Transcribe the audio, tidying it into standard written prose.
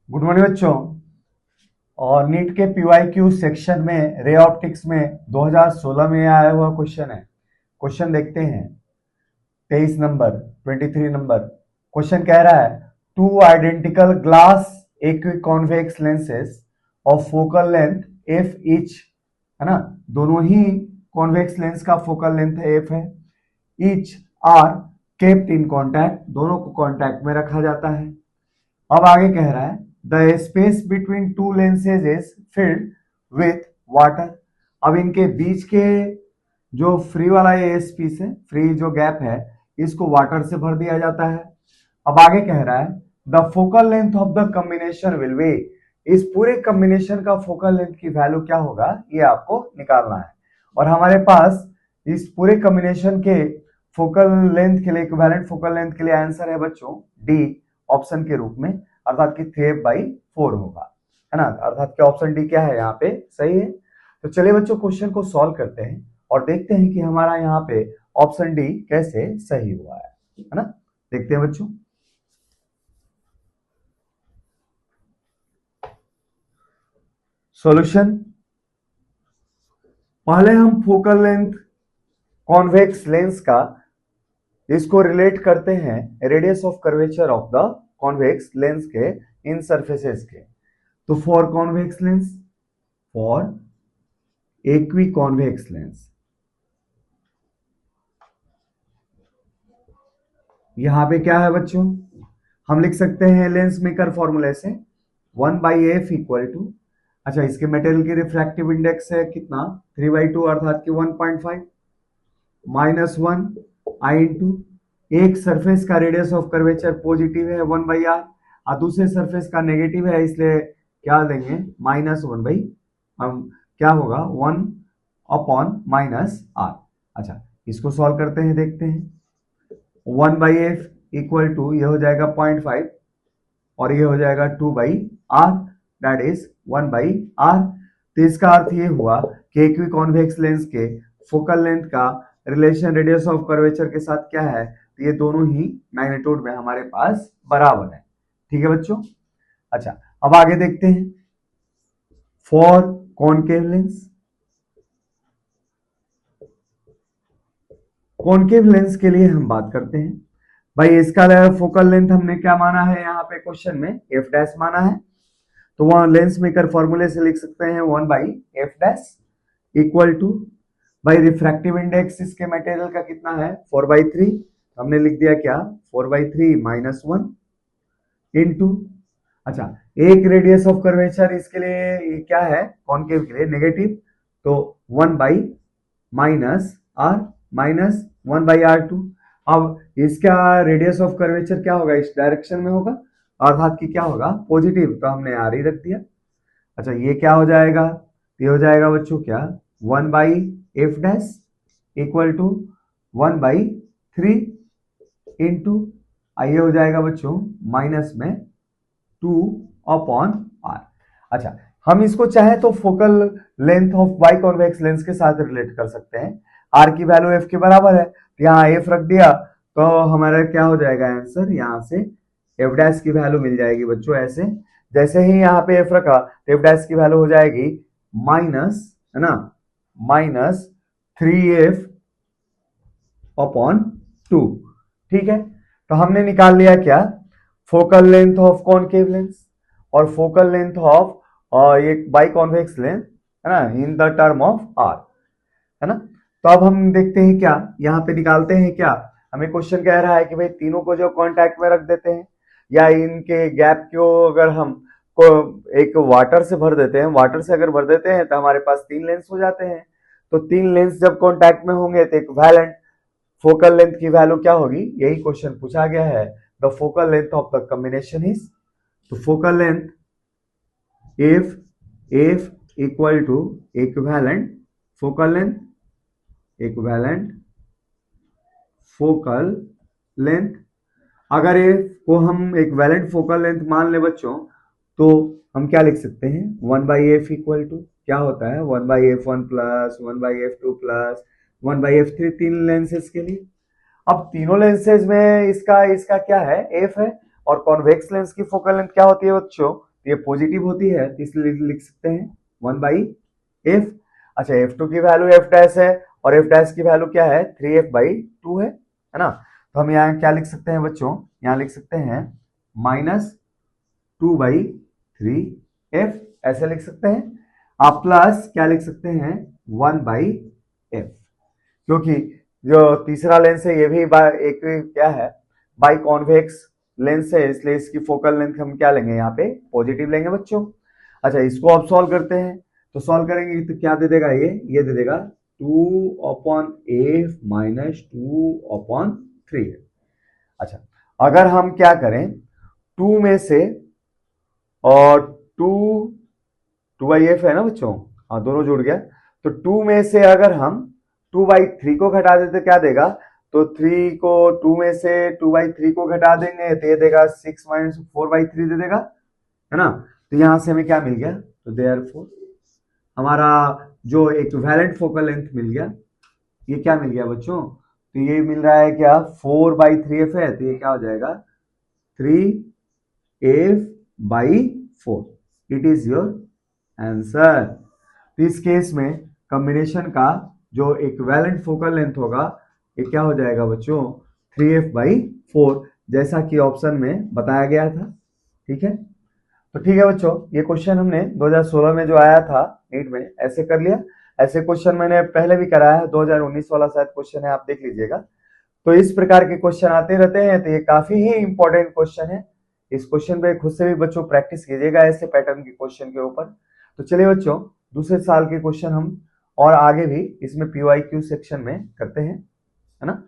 Good morning बच्चों। और NEET के पीवाईक्यू सेक्शन में रे ऑप्टिक्स में 2016 में आया हुआ क्वेश्चन है। क्वेश्चन देखते हैं। 23 नंबर, 23 नंबर क्वेश्चन कह रहा है two identical glass equiconvex lenses of focal length f each, है ना, दोनों ही कॉन्वेक्स लेंस का फोकल लेंथ एफ है। Each are kept in contact, दोनों को कॉन्टैक्ट में रखा जाता है। अब आगे कह रहा है the space between two lenses is filled with water. अब इनके बीच के जो फ्री वाला ये स्पेस है, फ्री जो गैप है, इसको वाटर से भर दिया जाता है। अब आगे कह रहा है the focal length of the combination will be, इस पूरे कॉम्बिनेशन का फोकल लेंथ की वैल्यू क्या होगा ये आपको निकालना है। और हमारे पास इस पूरे कॉम्बिनेशन के फोकल लेंथ के लिए, इक्विवेलेंट फोकल लेंथ के लिए आंसर है बच्चों डी ऑप्शन के रूप में, अर्थात कि 3f/4 होगा, है ना। अर्थात कि ऑप्शन डी क्या है यहाँ पे सही है। तो चलिए बच्चों क्वेश्चन को सॉल्व करते हैं और देखते हैं कि हमारा यहाँ पे ऑप्शन डी कैसे सही हुआ है ना। देखते हैं बच्चों। सॉल्यूशन, पहले हम फोकल लेंथ कॉन्वेक्स लेंस का इसको रिलेट करते हैं radius of curvature of the convex lens के इन सरफेसेस के। तो for convex lens, for equi convex lens, यहां पे क्या है बच्चों, हम लिख सकते हैं लेंस मेकर फॉर्मूले से 1/f इक्वल टू, अच्छा इसके मटेरियल की रिफ्रैक्टिव इंडेक्स है कितना 3/2 अर्थात कि 1.5 -1 आई इंटू एक सरफेस का रेडियस ऑफ कर्वेचर पॉजिटिव है 1/r और दूसरे सरफेस का नेगेटिव है, इसलिए क्या देंगे -1/, हम क्या होगा 1/-r। अच्छा इसको सॉल्व करते हैं, देखते हैं 1/f इक्वल टू ये हो जाएगा 0.5 और ये हो जाएगा 2/r, दैट इज 1/r। तो इसका अर्थ ये हुआ कि एक्वी कॉन्वेक्स लेंस के फोकल लेंथ का रिलेशन रेडियस ऑफ कर्वेचर के साथ क्या है, तो ये दोनों ही मैग्नीट्यूड में हमारे पास बराबर है। ठीक है बच्चों। अच्छा अब आगे देखते हैं for concave lens. Concave lens के लिए हम बात करते हैं भाई, इसका फोकल लेंथ हमने क्या माना है यहाँ पे क्वेश्चन में एफ डैश माना है, तो वहां लेंस मेकर फॉर्मूले से लिख सकते हैं 1/f डैश इक्वल टू, भाई रिफ्रैक्टिव इंडेक्स इसके मटेरियल का कितना है 4/3, हमने लिख दिया क्या 4/3 -1 इनटू, अच्छा एक रेडियस ऑफ कर्वेचर इसके लिए क्या है कॉनकेव के लिए नेगेटिव, तो 1/-r-1/r2। अब इसका रेडियस ऑफ कर्वेचर क्या होगा इस डायरेक्शन में होगा, अर्थात कि क्या होगा पॉजिटिव, तो हमने आर ही रख दिया। अच्छा ये क्या हो जाएगा, ये हो जाएगा बच्चों क्या 1/f dash equal to 1/3 into, ये हो जाएगा बच्चों माइनस में 2/r। अच्छा हम इसको चाहे तो focal length of by convex lens के साथ रिलेट कर सकते हैं। आर की वैल्यू एफ के बराबर है, तो यहाँ एफ रख दिया तो हमारा क्या हो जाएगा आंसर, यहाँ से एफ डैश की वैल्यू मिल जाएगी बच्चों ऐसे। जैसे ही यहाँ पे एफ रखा तो एफ डैश की वैल्यू हो जाएगी माइनस, है ना, -3f/2। ठीक है, तो हमने निकाल लिया क्या focal length of concave lens और फोकल लेंथ ऑफ ये बाई कॉन्वेक्स लेंस, है ना, in the term of R, है ना। तो अब हम देखते हैं क्या यहाँ पे निकालते हैं क्या, हमें क्वेश्चन कह रहा है कि भाई तीनों को जो कांटेक्ट में रख देते हैं या इनके गैप को अगर हम को एक वाटर से भर देते हैं, वाटर से अगर भर देते हैं तो हमारे पास 3 लेंस हो जाते हैं। तो 3 लेंस जब कांटेक्ट में होंगे तो इक्विवेलेंट फोकल लेंथ की वैल्यू क्या होगी, यही क्वेश्चन पूछा गया है। The focal length of the combination is, तो focal length f equal to equivalent focal length, equivalent focal length, अगर एफ को हम इक्विवेलेंट फोकल लेंथ मान ले बच्चों तो हम क्या लिख सकते हैं 1/f इक्वल टू क्या होता है 1/f1 plus 1/f2 plus 1/f3, 3 lenses के लिए। अब तीनों लेंसेज में इसका इसका क्या है एफ है, और कॉन्वेक्स लेंस की फोकल लेंथ क्या होती है बच्चों, ये पॉजिटिव होती है तो इसलिए लिख सकते हैं 1/f। अच्छा, f2 की वैल्यू f डैश है और f डैश की वैल्यू क्या है 3f/2 है ना। तो हम यहाँ क्या लिख सकते हैं बच्चों, यहाँ लिख सकते हैं -2/3f, ऐसे लिख सकते हैं। आप प्लस क्या लिख सकते हैं 1/f, क्योंकि जो तीसरा लेंस है ये भी एक क्या है बाई कॉन्वेक्स लेंस है, इसलिए इसकी फोकल लेंथ हम क्या लेंगे यहाँ पे पॉजिटिव लेंगे बच्चों। अच्छा, इसको अब सॉल्व करते हैं, तो सॉल्व करेंगे तो क्या दे देगा, ये दे देगा 2/f माइनस 2/3 है। अच्छा, अगर हम क्या करें 2 में से, और 2/f है ना बच्चों, हाँ दोनों जुड़ गया, तो 2 में से अगर हम 2/3 को घटा देते क्या देगा, तो 3 को 2 में से 2/3 को घटा देंगे तो ये देगा 6 माइनस 4/3 दे देगा, है ना। तो यहां से हमें क्या मिल गया, तो देयरफॉर हमारा जो इक्विवेलेंट फोकल लेंथ मिल गया, ये क्या मिल गया बच्चों, तो ये मिल रहा है क्या 4/3f है, तो ये क्या हो जाएगा 3f/4। It is your answer. तो इस केस में कॉम्बिनेशन का जो इक्विवेलेंट फोकल लेंथ होगा ये क्या हो जाएगा बच्चों 3f/4, जैसा कि ऑप्शन में बताया गया था। ठीक है, तो ठीक है बच्चों, ये क्वेश्चन हमने 2016 में जो आया था नीट में ऐसे कर लिया। ऐसे क्वेश्चन मैंने पहले भी कराया है, 2019 वाला शायद क्वेश्चन है, आप देख लीजिएगा। तो इस प्रकार के क्वेश्चन आते रहते हैं, तो ये काफी ही इंपॉर्टेंट क्वेश्चन है। इस क्वेश्चन पे खुद से भी बच्चों प्रैक्टिस कीजिएगा ऐसे पैटर्न के क्वेश्चन के ऊपर। तो चलिए बच्चों, दूसरे साल के क्वेश्चन हम और आगे भी इसमें PYQ सेक्शन में करते हैं, है ना।